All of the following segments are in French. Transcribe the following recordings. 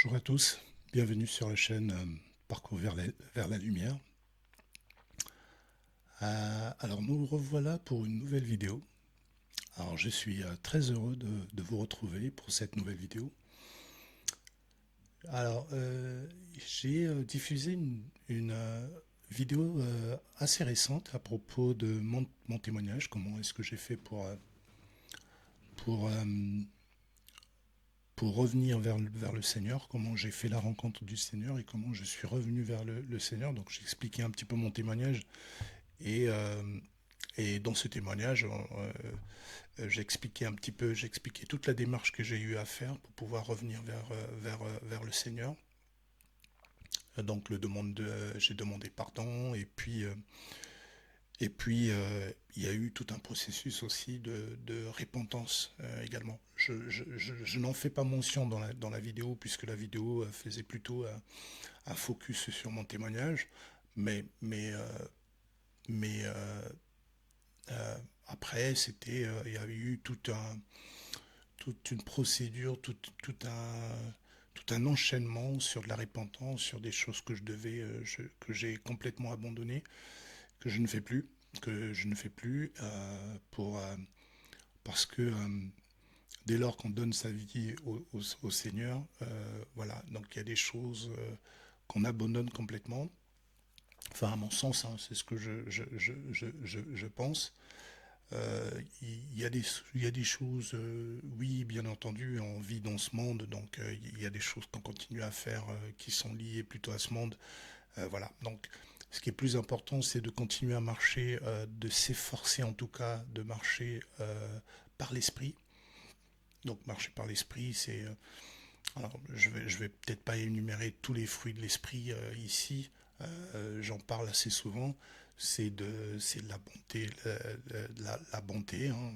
Bonjour à tous, bienvenue sur la chaîne Parcours vers la lumière. Alors nous revoilà pour une nouvelle vidéo. Alors je suis très heureux de vous retrouver pour cette nouvelle vidéo. Alors j'ai diffusé une vidéo assez récente à propos de mon témoignage, comment est-ce que j'ai fait pour, euh, pour revenir vers le Seigneur, comment j'ai fait la rencontre du Seigneur et comment je suis revenu vers le Seigneur. Donc j'ai expliqué un petit peu mon témoignage et, euh, et dans ce témoignage, j'ai expliqué toute la démarche que j'ai eu à faire pour pouvoir revenir vers le Seigneur. Donc j'ai demandé pardon et puis il y a eu tout un processus aussi de repentance également. Je n'en fais pas mention dans la vidéo puisque la vidéo faisait plutôt un focus sur mon témoignage, mais, mais, euh, mais après il y a eu toute une procédure, tout un enchaînement sur de la repentance, sur des choses que que j'ai complètement abandonnées, que je ne fais plus, que je ne fais plus parce que dès lors qu'on donne sa vie au Seigneur, voilà, donc il y a des choses qu'on abandonne complètement. Enfin, à mon sens, hein, c'est ce que je pense. Il y a il y a des choses, oui, bien entendu, on vit dans ce monde, donc il y a des choses qu'on continue à faire qui sont liées plutôt à ce monde. Voilà, donc ce qui est plus important, c'est de continuer à marcher, de s'efforcer en tout cas de marcher par l'esprit. Donc marcher par l'esprit, c'est... alors je vais peut-être pas énumérer tous les fruits de l'esprit ici, j'en parle assez souvent, c'est de la bonté, la bonté. Hein,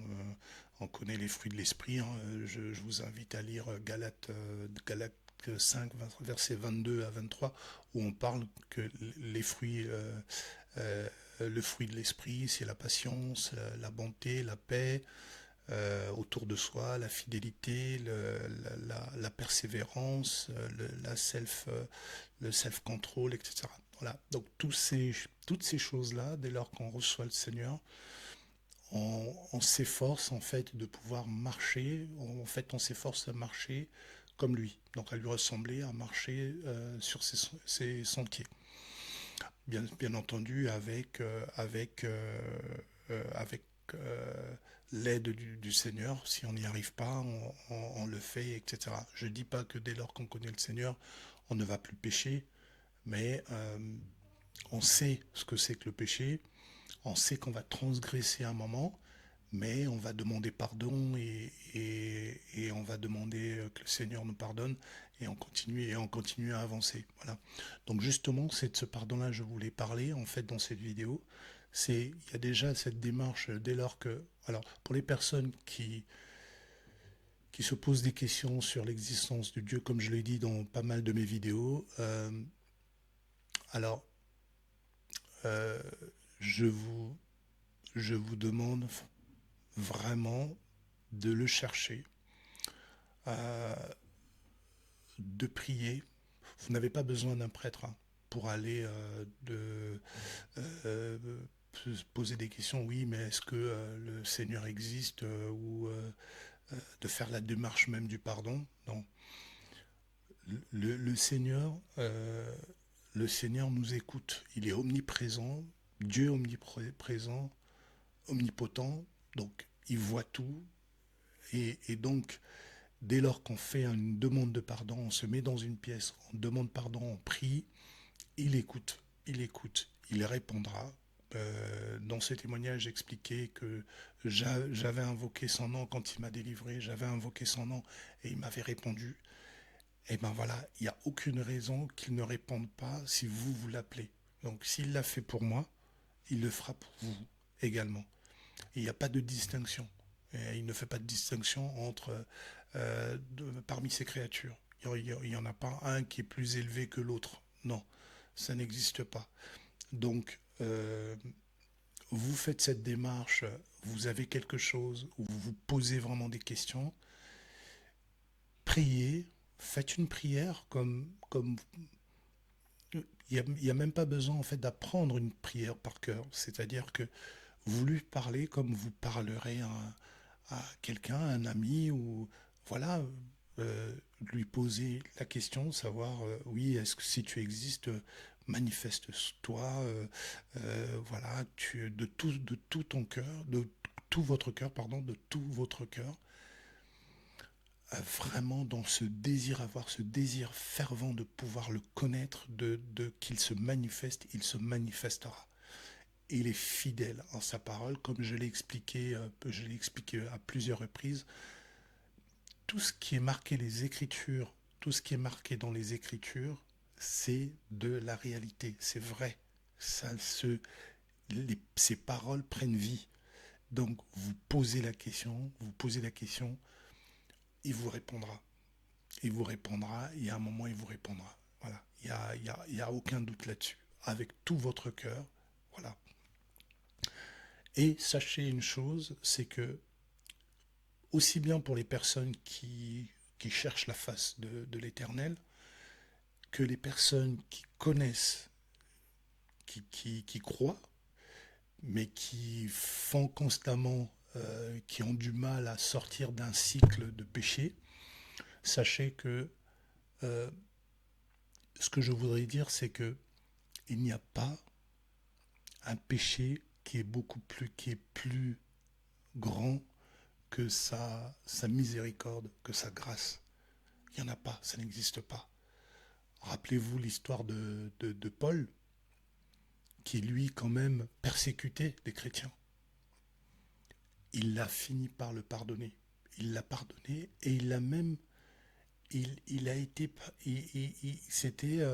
on connaît les fruits de l'esprit. Hein, je vous invite à lire Galates 5, versets 22 à 23, où on parle que les fruits, le fruit de l'esprit, c'est la patience, la bonté, la paix, autour de soi, la fidélité, la persévérance, le self-control, etc. Voilà. Donc toutes ces choses-là, dès lors qu'on reçoit le Seigneur, on s'efforce en fait de pouvoir marcher, en fait on s'efforce à marcher comme lui, donc à lui ressembler, à marcher sur ses sentiers. Bien entendu avec l'aide du Seigneur. Si on n'y arrive pas, on le fait, etc. Je ne dis pas que dès lors qu'on connaît le Seigneur, on ne va plus pécher, mais on sait ce que c'est que le péché, on sait qu'on va transgresser un moment, mais on va demander pardon et on va demander que le Seigneur nous pardonne et on continue à avancer. Voilà. Donc justement, c'est de ce pardon-là que je voulais parler en fait dans cette vidéo. Il y a déjà cette démarche dès lors que, alors pour les personnes qui se posent des questions sur l'existence de Dieu, comme je l'ai dit dans pas mal de mes vidéos, alors euh, je vous je vous demande vraiment de le chercher, euh, de prier. Vous n'avez pas besoin d'un prêtre hein, pour aller euh, se poser des questions. Oui, mais est-ce que le Seigneur existe ou de faire la démarche même du pardon? Non. Le Seigneur, le Seigneur nous écoute. Il est omniprésent. Dieu est omniprésent, omnipotent. Donc, il voit tout. Et donc, dès lors qu'on fait une demande de pardon, on se met dans une pièce, on demande pardon, on prie, il écoute, il répondra. Dans ce témoignage, j'expliquais que j'avais invoqué son nom quand il m'a délivré, j'avais invoqué son nom et il m'avait répondu. Et ben voilà, il n'y a aucune raison qu'il ne réponde pas si vous l'appelez. Donc s'il l'a fait pour moi, il le fera pour vous également. Il n'y a pas de distinction. Et il ne fait pas de distinction parmi ces créatures. Il n'y en a pas un qui est plus élevé que l'autre. Non, ça n'existe pas. Donc, vous faites cette démarche, vous avez quelque chose où vous vous posez vraiment des questions, priez, Faites une prière comme il y a même pas besoin en fait d'apprendre une prière par cœur. C'est-à-dire que vous lui parlez comme vous parlerez à quelqu'un, un ami, ou voilà, euh, lui poser la question, savoir, oui, est-ce que si tu existes, manifeste-toi, voilà, de tout ton cœur, de tout votre cœur, pardon, de tout votre cœur, vraiment dans ce désir, avoir ce désir fervent de pouvoir le connaître, de qu'il se manifeste, il se manifestera. Il est fidèle en sa parole, comme je l'ai expliqué à plusieurs reprises. Tout ce qui est marqué les Écritures, tout ce qui est marqué dans les Écritures, c'est de la réalité, c'est vrai. Ces paroles prennent vie. Donc vous posez la question, il vous répondra. Il vous répondra, et à un moment il vous répondra. Voilà, il y a aucun doute là-dessus. Avec tout votre cœur, voilà. Et sachez une chose, c'est que aussi bien pour les personnes qui cherchent la face de l'Éternel, que les personnes qui connaissent, qui croient, mais qui font constamment, qui ont du mal à sortir d'un cycle de péché, sachez que euh, ce que je voudrais dire, c'est que il n'y a pas un péché qui est plus grand que sa miséricorde, que sa grâce. Il n'y en a pas, ça n'existe pas. Rappelez-vous l'histoire de Paul, qui lui quand même persécutait les chrétiens. Il a fini par le pardonner. Il l'a pardonné et il l'a même, il a été, c'était,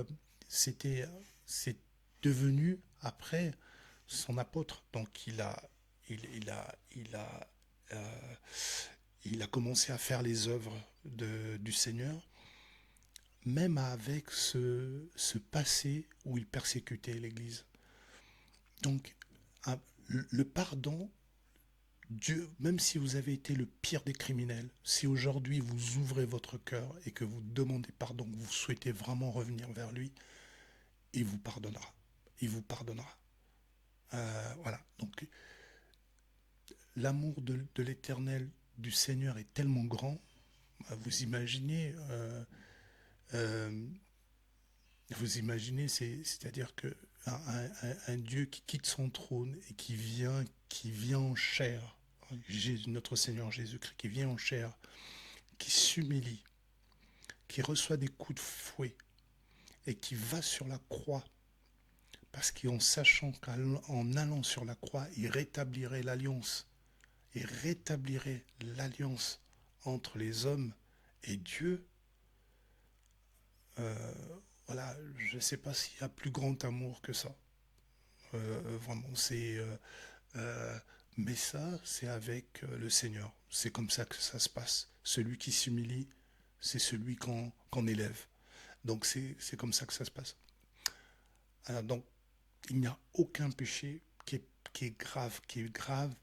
c'était, c'est devenu après son apôtre. Donc il a, euh, il a commencé à faire les œuvres du Seigneur, même avec ce passé où il persécutait l'Église. Donc, le pardon, Dieu, même si vous avez été le pire des criminels, si aujourd'hui vous ouvrez votre cœur et que vous demandez pardon, que vous souhaitez vraiment revenir vers lui, il vous pardonnera. Il vous pardonnera. Voilà. Donc, l'amour de l'Éternel, du Seigneur est tellement grand. Vous imaginez, euh, c'est-à-dire que un Dieu qui quitte son trône et qui vient en chair, notre Seigneur Jésus-Christ, qui vient en chair, qui s'humilie, qui reçoit des coups de fouet et qui va sur la croix, parce qu'en sachant qu'en allant sur la croix, il rétablirait l'alliance, entre les hommes et Dieu. Euh, voilà, je ne sais pas s'il y a plus grand amour que ça. Vraiment, euh, mais ça, c'est avec le Seigneur. C'est comme ça que ça se passe. Celui qui s'humilie, c'est celui qu'on élève. Donc c'est comme ça que ça se passe. Alors, donc il n'y a aucun péché qui est grave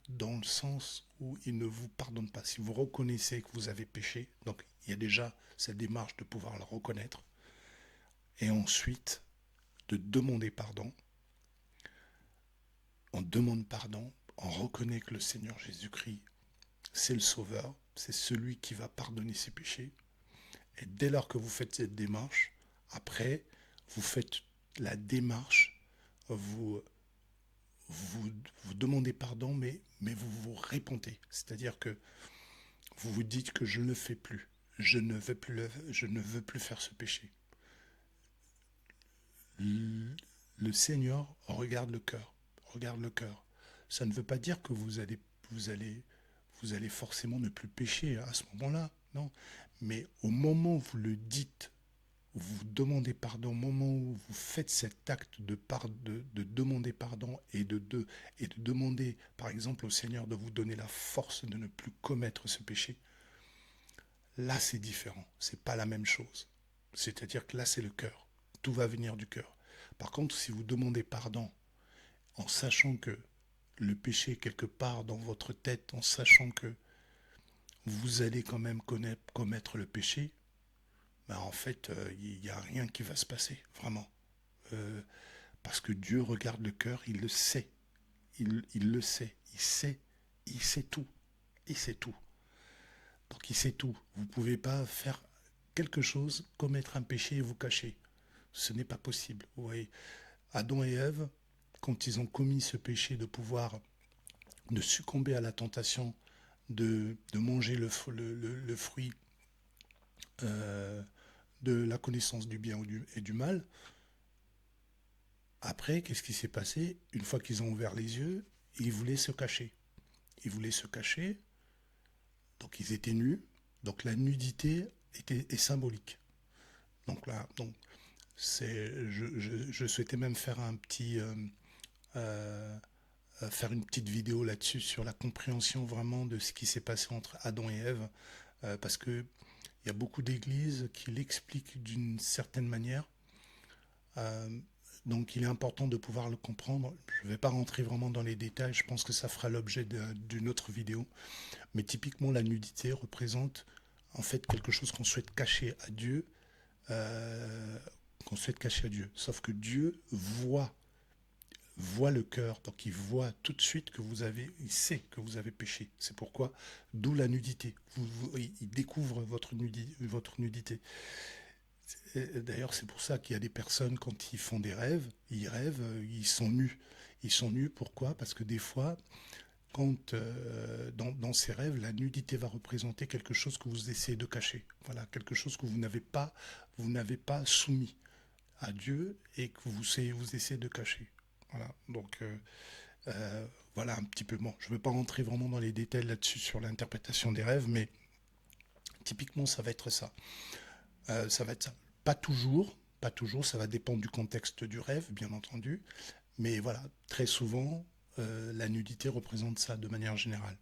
dans le sens où il ne vous pardonne pas. Si vous reconnaissez que vous avez péché, donc il y a déjà cette démarche de pouvoir le reconnaître, et ensuite de demander pardon. On demande pardon, on reconnaît que le Seigneur Jésus-Christ, c'est le Sauveur, c'est celui qui va pardonner ses péchés. Et dès lors que vous faites cette démarche, après, vous faites la démarche, vous, vous demandez pardon, mais vous vous répentez. C'est-à-dire que vous vous dites que je ne le fais plus. Je ne veux plus faire ce péché. Le Seigneur regarde le cœur. Regarde le cœur. Ça ne veut pas dire que vous allez, vous allez forcément ne plus pécher à ce moment-là. Non. Mais au moment où vous le dites, vous demandez pardon, au moment où vous faites cet acte de demander pardon et de demander, par exemple, au Seigneur de vous donner la force de ne plus commettre ce péché, là c'est différent, c'est pas la même chose. C'est-à-dire que là c'est le cœur, tout va venir du cœur. Par contre, si vous demandez pardon en sachant que le péché est quelque part dans votre tête, en sachant que vous allez quand même commettre le péché, ben, en fait, il n'y a rien qui va se passer, vraiment. Euh, Parce que Dieu regarde le cœur, il le sait. Il le sait. Il sait tout. Il sait tout. Donc il sait tout. Vous ne pouvez pas faire quelque chose, commettre un péché et vous cacher. Ce n'est pas possible. Vous voyez, Adam et Ève, quand ils ont commis ce péché de succomber à la tentation de manger le fruit euh, de la connaissance du bien et du mal, après, qu'est-ce qui s'est passé? Une fois qu'ils ont ouvert les yeux, ils voulaient se cacher. Ils voulaient se cacher, donc ils étaient nus. Donc la nudité est symbolique. Donc là, donc je souhaitais même faire euh, faire une petite vidéo là-dessus sur la compréhension vraiment de ce qui s'est passé entre Adam et Ève, parce que il y a beaucoup d'églises qui l'expliquent d'une certaine manière. Euh, donc il est important de pouvoir le comprendre. Je ne vais pas rentrer vraiment dans les détails, je pense que ça fera l'objet d'une autre vidéo. Mais typiquement la nudité représente en fait quelque chose qu'on souhaite cacher à Dieu, euh, qu'on souhaite cacher à Dieu. Sauf que Dieu voit le cœur, donc il voit tout de suite que il sait que vous avez péché. C'est pourquoi, d'où la nudité. Il découvre votre nudité. D'ailleurs, c'est pour ça qu'il y a des personnes, quand ils font des rêves, ils sont nus. Ils sont nus, pourquoi? Parce que des fois, quand dans ces rêves, la nudité va représenter quelque chose que vous essayez de cacher. Voilà, quelque chose que vous n'avez pas soumis à Dieu et que vous essayez de cacher. Voilà, donc voilà un petit peu. Bon, je ne veux pas rentrer vraiment dans les détails là-dessus sur l'interprétation des rêves, mais typiquement, ça va être ça. Ça va être ça. Pas toujours, ça va dépendre du contexte du rêve, bien entendu. Mais voilà, très souvent, la nudité représente ça de manière générale.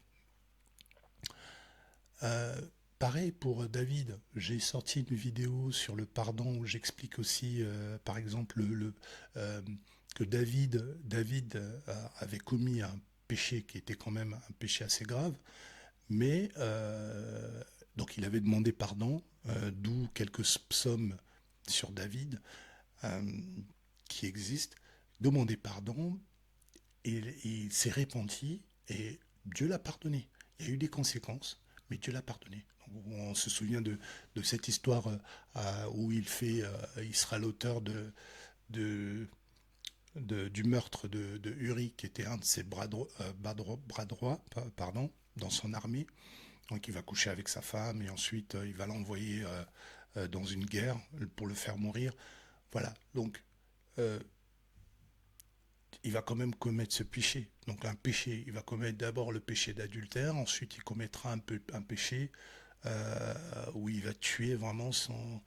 Euh, Pareil pour David, j'ai sorti une vidéo sur le pardon où j'explique aussi, par exemple, que David avait commis un péché qui était quand même un péché assez grave, mais donc il avait demandé pardon, d'où quelques psaumes sur David euh, qui existent, demandé pardon, et il s'est repenti et Dieu l'a pardonné. Il y a eu des conséquences, mais Dieu l'a pardonné. On se souvient de cette histoire où il sera l'auteur de, du meurtre de Uri, qui était un de ses bras droits, pardon, dans son armée. Donc il va coucher avec sa femme et ensuite il va l'envoyer dans une guerre pour le faire mourir. Voilà, donc euh, il va quand même commettre ce péché. Donc un péché, il va commettre d'abord le péché d'adultère, ensuite il commettra un péché où il va tuer vraiment son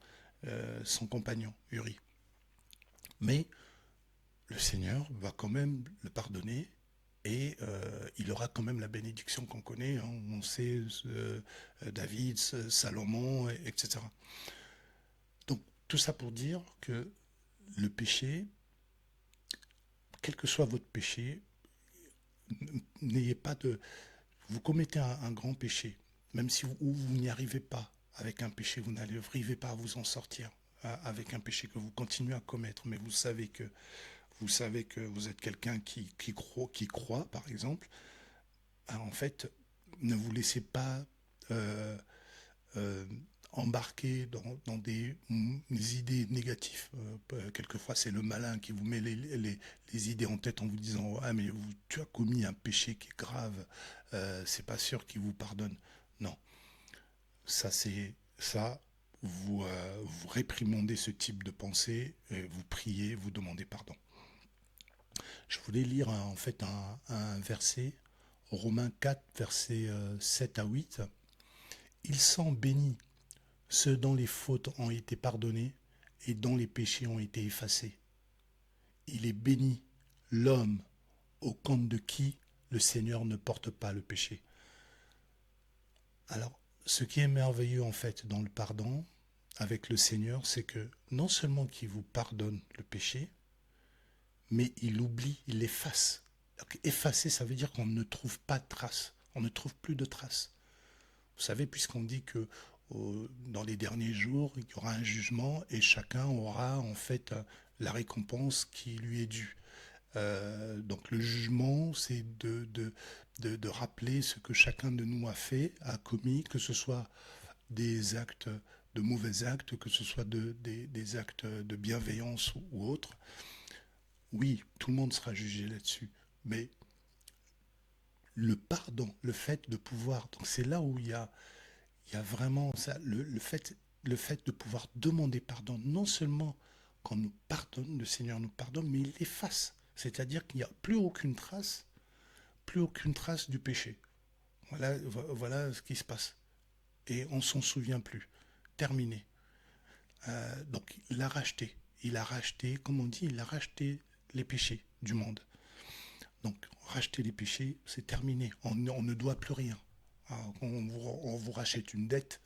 compagnon, Uri. Mais le Seigneur va quand même le pardonner et il aura quand même la bénédiction qu'on connaît. Hein. On sait David, Salomon, etc. Donc tout ça pour dire que le péché, quel que soit votre péché, n'ayez pas de... Vous commettez un grand péché, même si vous n'y arrivez pas avec un péché, vous n'arrivez pas à vous en sortir avec un péché que vous continuez à commettre, mais vous savez que vous êtes quelqu'un qui croit, par exemple, en fait, ne vous laissez pas euh, euh, embarquer dans des idées négatives. Quelquefois, c'est le malin qui vous met les idées en tête en vous disant ah mais tu as commis un péché qui est grave, c'est pas sûr qu'il vous pardonne. Non, ça. Vous réprimandez ce type de pensée, et vous priez, vous demandez pardon. Je voulais lire en fait un verset, Romains 4, versets 7 à 8. Ils sont bénis ceux dont les fautes ont été pardonnées et dont les péchés ont été effacés. Il est béni l'homme au compte de qui le Seigneur ne porte pas le péché. Alors, ce qui est merveilleux en fait dans le pardon avec le Seigneur, c'est que non seulement qu'il vous pardonne le péché, mais il oublie, il efface. Donc, effacer, ça veut dire qu'on ne trouve pas de traces, on ne trouve plus de traces. Vous savez, puisqu'on dit que dans les derniers jours, il y aura un jugement et chacun aura en fait la récompense qui lui est due. Donc le jugement, c'est de rappeler ce que chacun de nous a fait, a commis, que ce soit des actes, de mauvais actes, que ce soit des actes de bienveillance ou autres. Oui, tout le monde sera jugé là-dessus, mais le pardon, le fait de pouvoir, donc c'est là où il y a vraiment ça, le fait de pouvoir demander pardon, non seulement quand nous pardonne, le Seigneur nous pardonne, mais il l'efface. C'est-à-dire qu'il n'y a plus aucune trace du péché. Voilà ce qui se passe. Et on s'en souvient plus. Terminé. Donc il a racheté. Il a racheté, comme on dit, il a racheté les péchés du monde. Donc racheter les péchés, c'est terminé. On ne doit plus rien. On vous rachète une dette,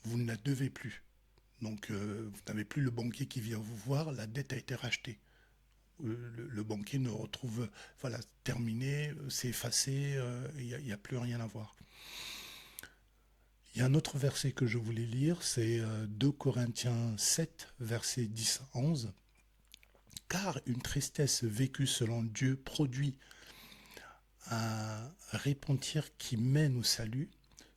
vous ne la devez plus. Donc vous n'avez plus le banquier qui vient vous voir, la dette a été rachetée. Le banquier ne retrouve, voilà, terminé, c'est effacé, il n'y a plus rien à voir. Il y a un autre verset que je voulais lire, c'est 2 Corinthiens 7, versets 10 à 11. Car une tristesse vécue selon Dieu produit un repentir qui mène au salut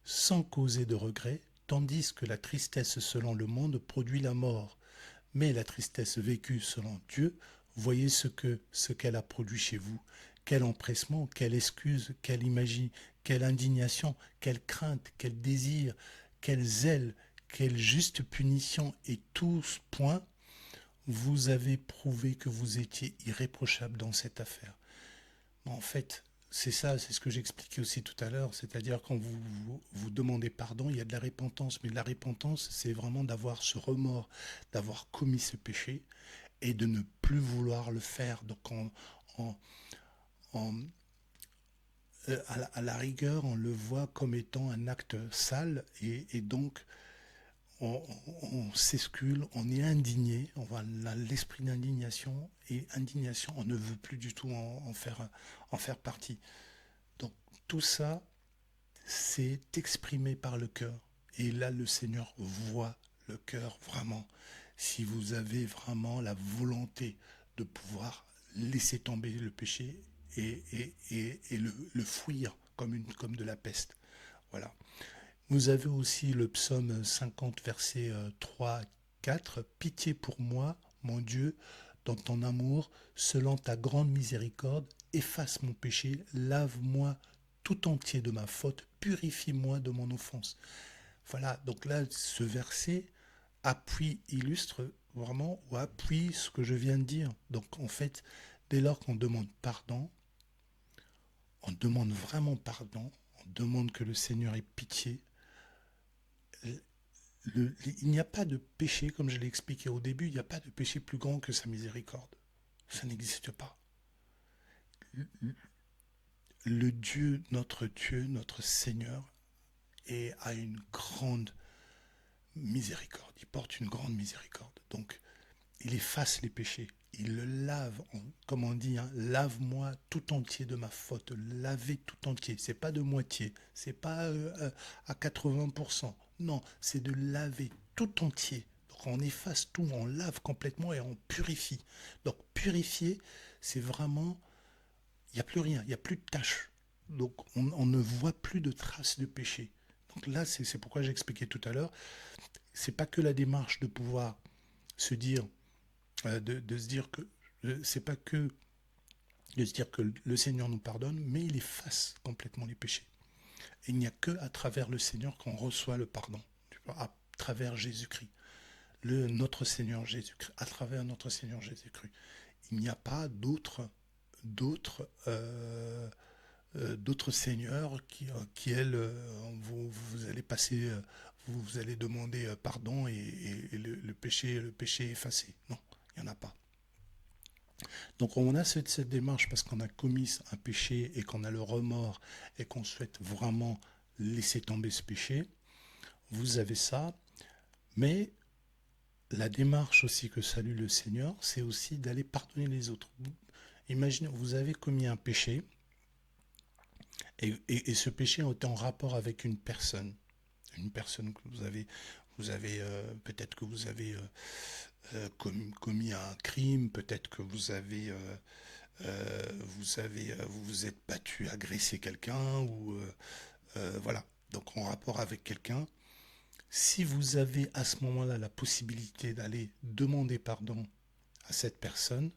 sans causer de regret, tandis que la tristesse selon le monde produit la mort. Mais la tristesse vécue selon Dieu, voyez ce qu'elle a produit chez vous. Quel empressement, quelle excuse, quelle imagie, quelle indignation, quelle crainte, quel désir, quel zèle, quelle juste punition, et tous points, vous avez prouvé que vous étiez irréprochable dans cette affaire. En fait, c'est ça, c'est ce que j'expliquais aussi tout à l'heure, c'est-à-dire quand vous demandez pardon, il y a de la repentance, mais la repentance, c'est vraiment d'avoir ce remords, d'avoir commis ce péché et de ne plus vouloir le faire. Donc en- en- à la rigueur, on le voit comme étant un acte sale et donc on, on s'excule, on est indigné, on a l'esprit d'indignation et indignation, on ne veut plus du tout en faire partie. Donc tout ça, c'est exprimé par le cœur. Et là, le Seigneur voit le cœur vraiment. Si vous avez vraiment la volonté de pouvoir laisser tomber le péché et le fuir comme de la peste. Voilà. Vous avez aussi le psaume 50, versets 3, 4. Pitié pour moi, mon Dieu, dans ton amour, selon ta grande miséricorde, efface mon péché, lave-moi tout entier de ma faute, purifie-moi de mon offense. Voilà, donc là, ce verset illustre vraiment ou appuie ce que je viens de dire. Donc en fait, dès lors qu'on demande pardon, on demande vraiment pardon, on demande que le Seigneur ait pitié. Il n'y a pas de péché, comme je l'ai expliqué au début, il n'y a pas de péché plus grand que sa miséricorde. Ça n'existe pas. Le Dieu, notre Seigneur, a une grande miséricorde. Il porte une grande miséricorde. Donc, il efface les péchés. Il le lave, comme on dit, hein, lave-moi tout entier de ma faute. Laver tout entier. C'est pas de moitié. C'est pas à 80%. Non, c'est de laver tout entier. Donc on efface tout, on lave complètement et on purifie. Donc purifier, c'est vraiment, il n'y a plus rien, il n'y a plus de tâches. Donc on ne voit plus de traces de péché. Donc là, c'est pourquoi j'expliquais tout à l'heure, c'est pas que la démarche de pouvoir se dire, de se dire que c'est pas que de se dire que le Seigneur nous pardonne, mais il efface complètement les péchés. Et il n'y a que à travers le Seigneur qu'on reçoit le pardon, à travers Jésus-Christ, notre Seigneur Jésus-Christ, à travers notre Seigneur Jésus-Christ. Il n'y a pas d'autres d'autres seigneurs qui elles, vous allez passer, vous allez demander pardon et le péché est effacé. Non, il n'y en a pas. Donc on a cette démarche parce qu'on a commis un péché et qu'on a le remords et qu'on souhaite vraiment laisser tomber ce péché. Vous avez ça, mais la démarche aussi que salue le Seigneur, c'est aussi d'aller pardonner les autres. Imaginez, vous avez commis un péché et ce péché est en rapport avec une personne. une personne que peut-être que vous avez commis un crime, peut-être que vous vous êtes battu, agressé quelqu'un, ou voilà. Donc en rapport avec quelqu'un, si vous avez à ce moment-là la possibilité d'aller demander pardon à cette personne,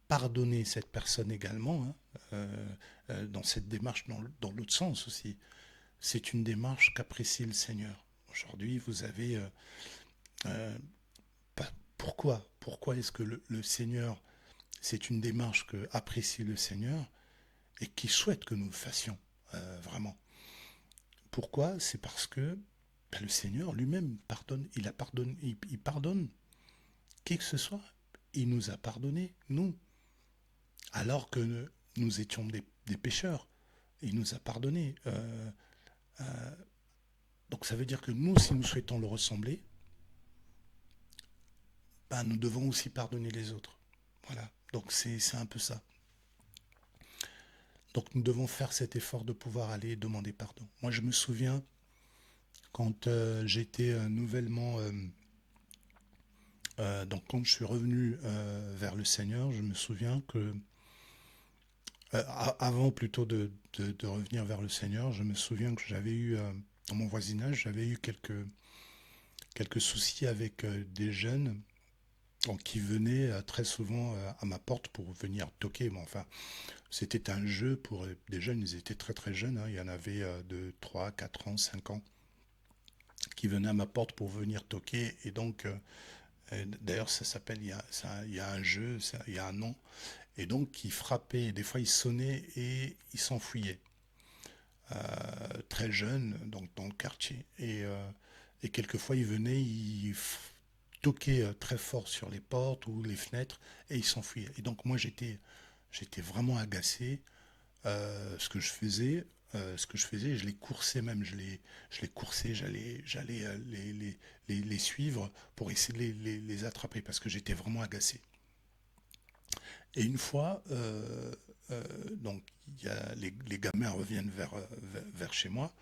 pardonner cette personne également, hein, dans cette démarche, dans l'autre sens aussi, c'est une démarche qu'apprécie le Seigneur. Aujourd'hui, vous avez... euh, pourquoi est-ce que le Seigneur, c'est une démarche que apprécie le Seigneur et qui souhaite que nous le fassions, vraiment. Pourquoi? C'est parce que ben, le Seigneur lui-même pardonne, il pardonne qui que ce soit. Il nous a pardonné, nous, alors que nous étions des pécheurs. Il nous a pardonné. Donc ça veut dire que nous, si nous souhaitons le ressembler, ben, nous devons aussi pardonner les autres. Voilà. Donc c'est un peu ça. Donc nous devons faire cet effort de pouvoir aller demander pardon. Moi je me souviens quand j'étais nouvellement, donc quand je suis revenu vers le Seigneur, je me souviens que avant plutôt de revenir vers le Seigneur, je me souviens que j'avais eu dans mon voisinage, j'avais eu quelques soucis avec des jeunes donc, qui venaient très souvent à ma porte pour venir toquer. Bon, enfin, c'était un jeu pour des jeunes, ils étaient très très jeunes, hein. Il y en avait de 3, 4 ans, 5 ans qui venaient à ma porte pour venir toquer. Et donc, d'ailleurs, ça s'appelle, il y a un jeu, il y a un nom. Et donc, ils frappaient, des fois ils sonnaient et ils s'enfuyaient. Très jeunes, donc dans le quartier. Et quelquefois, ils venaient, ils toquaient très fort sur les portes ou les fenêtres et ils s'enfuyaient. Et donc, moi, j'étais vraiment agacé. Ce que je faisais, je les coursais même, je les coursais, j'allais les suivre pour essayer de les attraper parce que j'étais vraiment agacé. Et une fois, donc les gamins reviennent vers chez moi,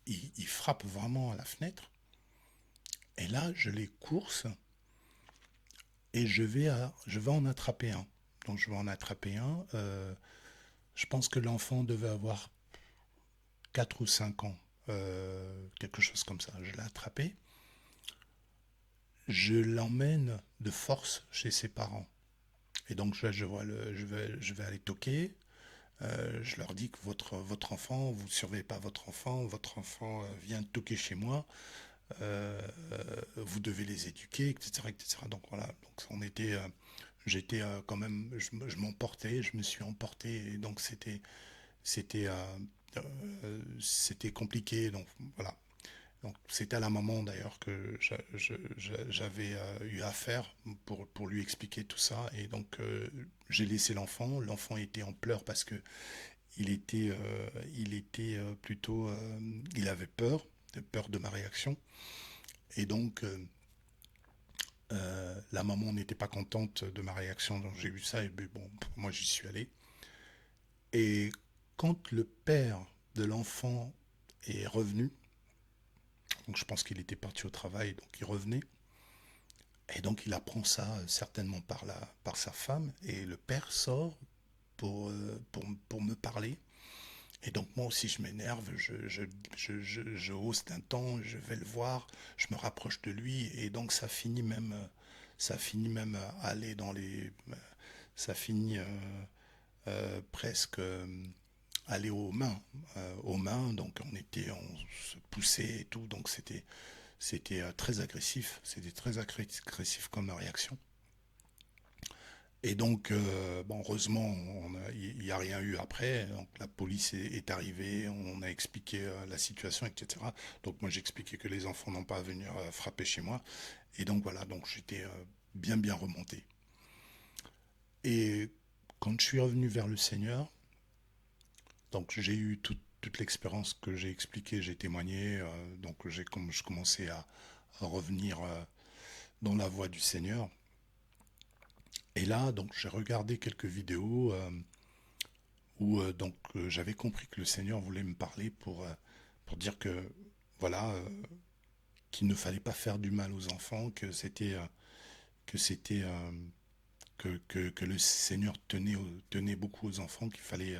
ils frappent vraiment à la fenêtre, et là je les course et je vais en attraper un. Donc je vais en attraper un. Je pense que l'enfant devait avoir 4 ou 5 ans, quelque chose comme ça. Je l'ai attrapé, je l'emmène de force chez ses parents. Et donc je vais aller toquer. Je leur dis que votre enfant, vous ne surveillez pas votre enfant vient toquer chez moi, vous devez les éduquer, etc., etc. Donc voilà, donc j'étais quand même, je m'emportais, je me suis emporté, et donc c'était, c'était compliqué, donc voilà. Donc c'était à la maman d'ailleurs que j'avais eu affaire pour lui expliquer tout ça, et donc j'ai laissé l'enfant était en pleurs parce que il était plutôt, il avait peur de ma réaction. Et donc, la maman n'était pas contente de ma réaction, donc j'ai eu ça, et ben, bon, moi j'y suis allé. Et quand le père de l'enfant est revenu, donc je pense qu'il était parti au travail, donc il revenait, et donc il apprend ça certainement par sa femme, et le père sort pour me parler. Et donc moi aussi je m'énerve, je hausse d'un ton, je vais le voir, je me rapproche de lui, et donc ça finit même à aller dans ça finit presque aller aux mains, donc on se poussait et tout, donc c'était très agressif, c'était très agressif comme réaction. Et donc, bon, heureusement, il n'y a rien eu après. Donc, la police est arrivée, on a expliqué la situation, etc. Donc, moi, j'ai expliqué que les enfants n'ont pas à venir frapper chez moi. Et donc, voilà, donc j'étais bien remonté. Et quand je suis revenu vers le Seigneur, donc j'ai eu toute l'expérience que j'ai expliquée, j'ai témoigné. Donc, je commençais à revenir dans la voie du Seigneur. Et là, donc, j'ai regardé quelques vidéos où donc j'avais compris que le Seigneur voulait me parler pour dire que voilà, qu'il ne fallait pas faire du mal aux enfants, que c'était que le Seigneur tenait beaucoup aux enfants, qu'il fallait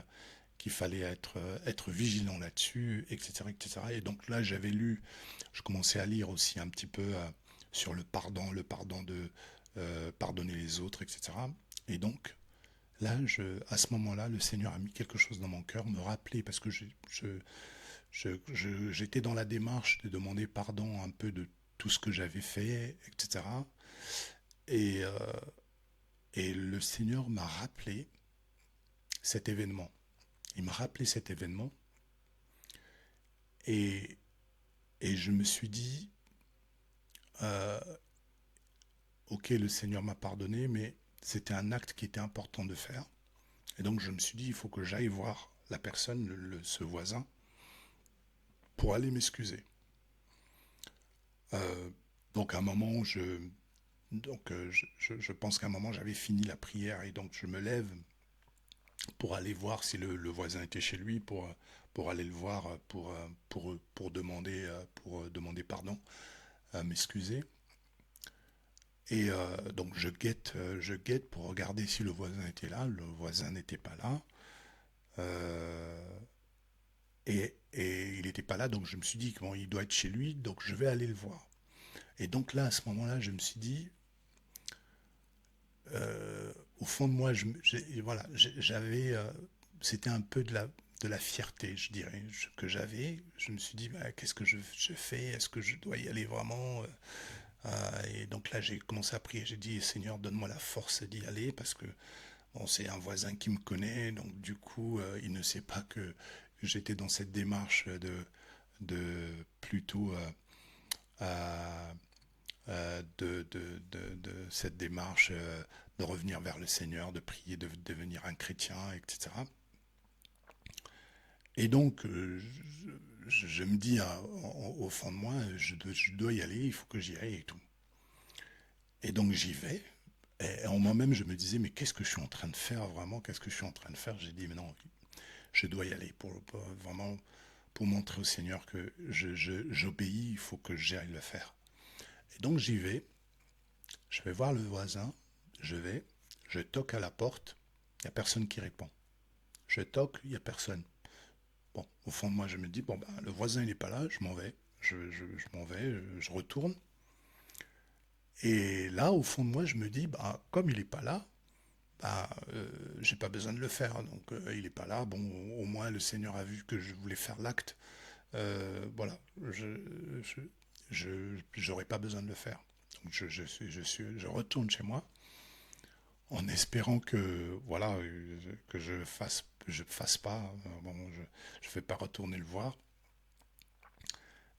être vigilant là-dessus, etc., etc. Et donc là, je commençais à lire aussi un petit peu sur le pardon de pardonner les autres, etc. Et donc là, à ce moment-là, le Seigneur a mis quelque chose dans mon cœur, me rappeler, parce que j'étais dans la démarche de demander pardon un peu de tout ce que j'avais fait, etc. Et, euh, et le Seigneur m'a rappelé cet événement. Il m'a rappelé cet événement et, et je me suis dit, euh, ok, le Seigneur m'a pardonné, mais c'était un acte qui était important de faire. Et donc je me suis dit, il faut que j'aille voir la personne, ce voisin, pour aller m'excuser. Euh, donc à un moment, je pense qu'à un moment j'avais fini la prière et donc je me lève pour aller voir si le voisin était chez lui, pour aller le voir, pour demander pardon, m'excuser. Et donc je guette pour regarder si le voisin était là. Le voisin n'était pas là. Euh, et il n'était pas là, donc je me suis dit bon, il doit être chez lui, donc je vais aller le voir. Et donc là, à ce moment-là, je me suis dit, au fond de moi, voilà, j'avais, c'était un peu de la fierté, je dirais, que j'avais. Je me suis dit, bah, qu'est-ce que je fais? Est-ce que je dois y aller vraiment? Et donc là, j'ai commencé à prier. J'ai dit, Seigneur, donne-moi la force d'y aller parce que bon, c'est un voisin qui me connaît. Donc du coup, il ne sait pas que j'étais dans cette démarche de plutôt cette démarche de revenir vers le Seigneur, de prier, de devenir un chrétien, etc. Et donc, je me dis au fond de moi, je dois y aller, il faut que j'y aille et tout. Et donc j'y vais. Et en moi-même, je me disais, mais qu'est-ce que je suis en train de faire vraiment? Qu'est-ce que je suis en train de faire? J'ai dit, mais non, je dois y aller vraiment pour montrer au Seigneur que j'obéis, il faut que j'aille le faire. Et donc j'y vais, je vais voir le voisin, je vais, je toque à la porte, il n'y a personne qui répond. Je toque, il n'y a personne. Bon, au fond de moi, je me dis, bon, ben, le voisin, il n'est pas là, je m'en vais. Je m'en vais, je retourne. Et là, au fond de moi, je me dis, bah, comme il n'est pas là, bah, j'ai pas besoin de le faire. Donc, il n'est pas là. Bon, au moins, le Seigneur a vu que je voulais faire l'acte. Voilà, j'aurais pas besoin de le faire. Donc, je retourne chez moi en espérant que, voilà, que je fasse pas. Bon, je vais pas retourner le voir.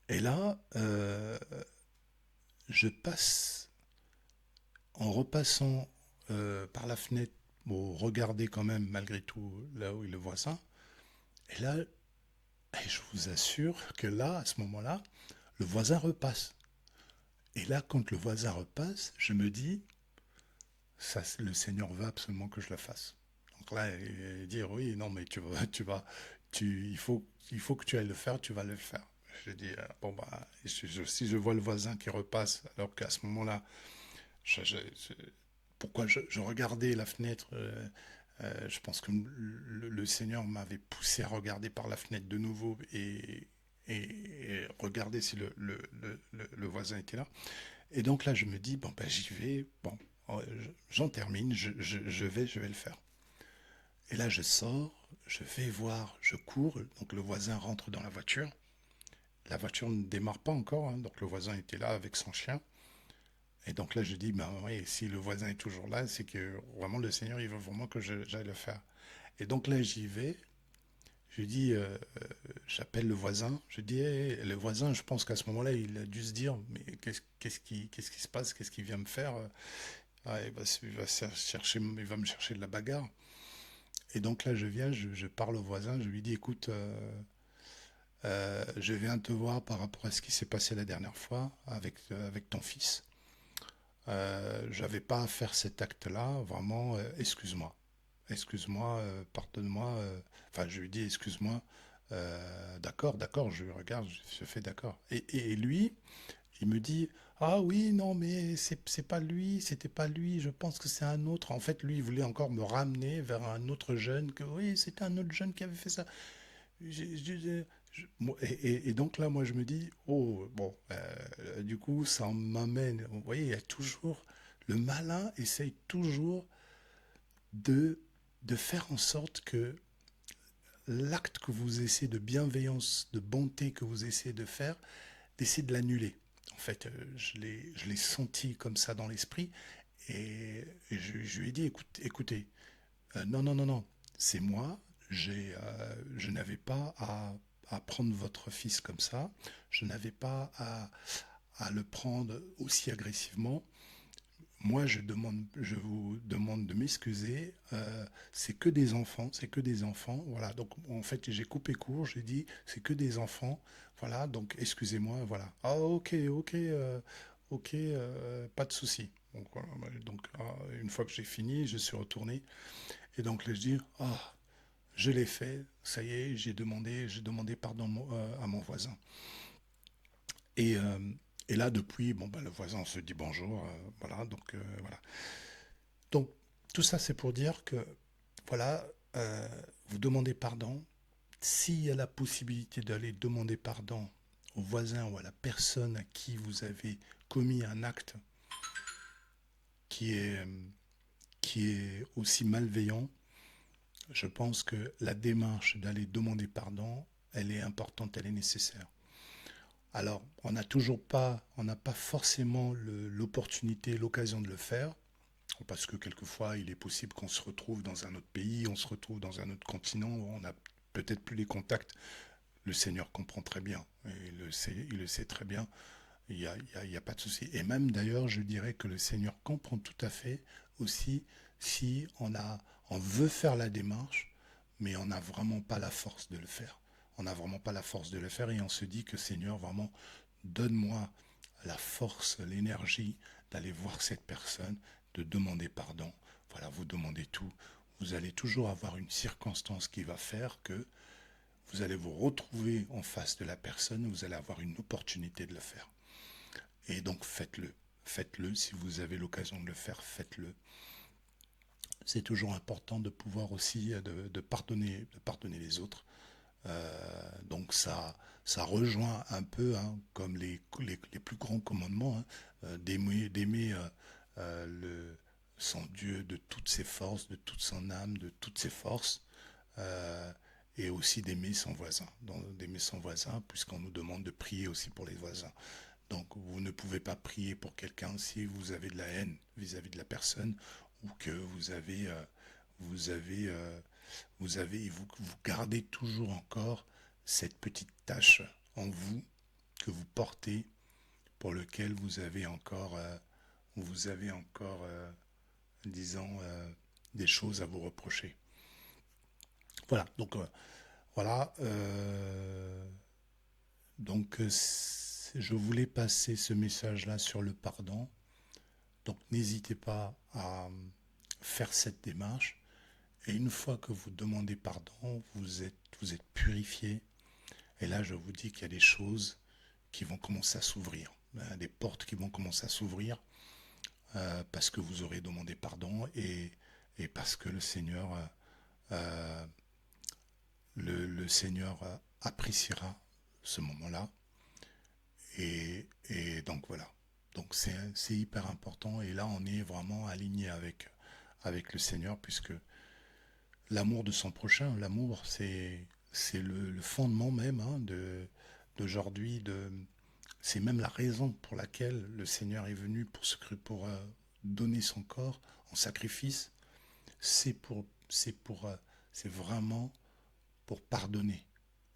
Et là, je passe, en repassant par la fenêtre, bon, regarder quand même malgré tout là où il le voisin. Et là, et je vous assure que là, à ce moment-là, le voisin repasse. Et là, quand le voisin repasse, je me dis, ça, le Seigneur veut absolument que je le fasse. Donc là, dire oui, non, mais il faut que tu ailles le faire, tu vas le faire. Je dis, bon, bah, si je vois le voisin qui repasse, alors qu'à ce moment-là, pourquoi je regardais la fenêtre, je pense que le Seigneur m'avait poussé à regarder par la fenêtre de nouveau et regarder si le voisin était là. Et donc là, je me dis, bon, ben, j'y vais, bon, j'en termine, je vais le faire. Et là, je sors, je vais voir, je cours, donc le voisin rentre dans la voiture. La voiture ne démarre pas encore, hein, donc le voisin était là avec son chien. Et donc là, je dis, ben oui, si le voisin est toujours là, c'est que vraiment le Seigneur, il veut vraiment que j'aille le faire. Et donc là, j'y vais, je dis, j'appelle le voisin, je dis, hey, le voisin, je pense qu'à ce moment-là, il a dû se dire, mais qu'est-ce qui se passe, qu'est-ce qu'il vient me faire? Ah, il va me chercher de la bagarre. Et donc là, je viens, je parle au voisin, je lui dis, écoute, je viens te voir par rapport à ce qui s'est passé la dernière fois avec ton fils. J'avais pas à faire cet acte-là, vraiment, excuse-moi. Excuse-moi, pardonne-moi. Enfin, je lui dis, excuse-moi, D'accord, d'accord, je regarde, je fais d'accord. Et lui, il me dit, ah oui, non, mais c'est pas lui, c'était pas lui, je pense que c'est un autre. En fait, lui, il voulait encore me ramener vers un autre jeune, que oui, c'était un autre jeune qui avait fait ça. Et donc là, moi, je me dis, oh, bon, du coup, ça m'amène. Vous voyez, il y a toujours, le malin essaye toujours de, de faire en sorte que l'acte que vous essayez de bienveillance, de bonté que vous essayez de faire, d'essayer de l'annuler. En fait, je l'ai senti comme ça dans l'esprit et je lui ai dit, écoutez, non, non, non, non, c'est moi, je n'avais pas à prendre votre fils comme ça, je n'avais pas à le prendre aussi agressivement. Moi, je vous demande de m'excuser. C'est que des enfants, c'est que des enfants. Voilà. Donc, en fait, j'ai coupé court. J'ai dit, c'est que des enfants. Voilà. Donc, excusez-moi. Voilà. Ah, ok, ok, ok, pas de souci. Donc, voilà. Donc, une fois que j'ai fini, je suis retourné. Et donc, là, je dis, ah, je l'ai fait. Ça y est, j'ai demandé pardon à mon voisin. Et, euh, et là, depuis, bon, bah, le voisin se dit bonjour. Voilà. Donc, voilà. Donc, tout ça, c'est pour dire que, voilà, vous demandez pardon. S'il y a la possibilité d'aller demander pardon au voisin ou à la personne à qui vous avez commis un acte qui est, euh, qui est aussi malveillant, je pense que la démarche d'aller demander pardon, elle est importante, elle est nécessaire. Alors, on n'a pas forcément l'opportunité, l'occasion de le faire, parce que quelquefois, il est possible qu'on se retrouve dans un autre pays, on se retrouve dans un autre continent, on n'a peut-être plus les contacts. Le Seigneur comprend très bien, il le sait très bien, il y a pas de souci. Et même d'ailleurs, je dirais que le Seigneur comprend tout à fait aussi si on veut faire la démarche, mais on n'a vraiment pas la force de le faire. On n'a vraiment pas la force de le faire et on se dit que Seigneur, vraiment, donne-moi la force, l'énergie d'aller voir cette personne, de demander pardon. Voilà, vous demandez tout. Vous allez toujours avoir une circonstance qui va faire que vous allez vous retrouver en face de la personne, vous allez avoir une opportunité de le faire. Et donc faites-le. Faites-le, si vous avez l'occasion de le faire, faites-le. C'est toujours important de pouvoir aussi de pardonner les autres. Donc ça rejoint un peu, hein, comme les plus grands commandements, hein, d'aimer son Dieu de toutes ses forces, de toute son âme, de toutes ses forces, euh, et aussi d'aimer son voisin, puisqu'on nous demande de prier aussi pour les voisins. Donc vous ne pouvez pas prier pour quelqu'un si vous avez de la haine vis-à-vis de la personne ou que vous avez, vous gardez toujours encore cette petite tâche en vous que vous portez pour lequel vous avez encore, disons, des choses à vous reprocher. Voilà. Donc voilà. Donc je voulais passer ce message-là sur le pardon. Donc n'hésitez pas à faire cette démarche. Et une fois que vous demandez pardon, vous êtes purifié. Et là, je vous dis qu'il y a des choses qui vont commencer à s'ouvrir. Des portes qui vont commencer à s'ouvrir parce que vous aurez demandé pardon et parce que euh, le Seigneur appréciera ce moment-là. Et donc voilà. Donc c'est hyper important. Et là, on est vraiment aligné avec le Seigneur puisque l'amour de son prochain, l'amour, c'est le fondement même, hein, d'aujourd'hui. C'est même la raison pour laquelle le Seigneur est venu pour donner son corps en sacrifice. C'est vraiment pour pardonner.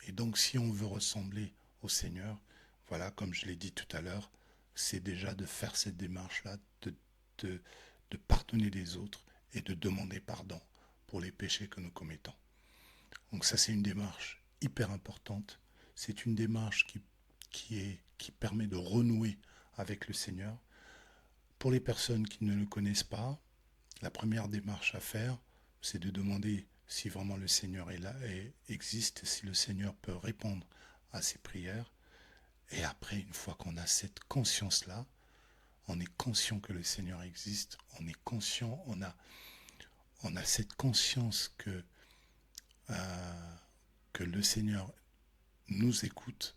Et donc, si on veut ressembler au Seigneur, voilà, comme je l'ai dit tout à l'heure, c'est déjà de faire cette démarche-là, de, de pardonner les autres et de demander pardon pour les péchés que nous commettons. Donc ça, c'est une démarche hyper importante. C'est une démarche qui permet de renouer avec le Seigneur. Pour les personnes qui ne le connaissent pas, la première démarche à faire, c'est de demander si vraiment le Seigneur est là et existe, si le Seigneur peut répondre à ces prières. Et après, une fois qu'on a cette conscience-là, on est conscient que le Seigneur existe, on est conscient, on a cette conscience que le Seigneur nous écoute,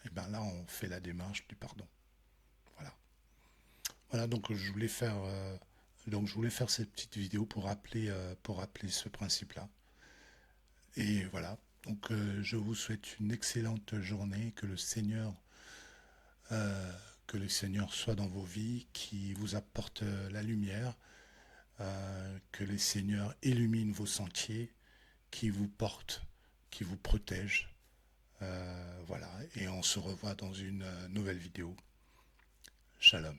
et bien là, on fait la démarche du pardon. Voilà. Voilà, donc je voulais faire cette petite vidéo pour rappeler ce principe-là. Et voilà. Donc je vous souhaite une excellente journée, euh, que le Seigneur soit dans vos vies, qui vous apporte la lumière, que le Seigneur illumine vos sentiers, qui vous porte, qui vous protège. Voilà, et on se revoit dans une nouvelle vidéo. Shalom.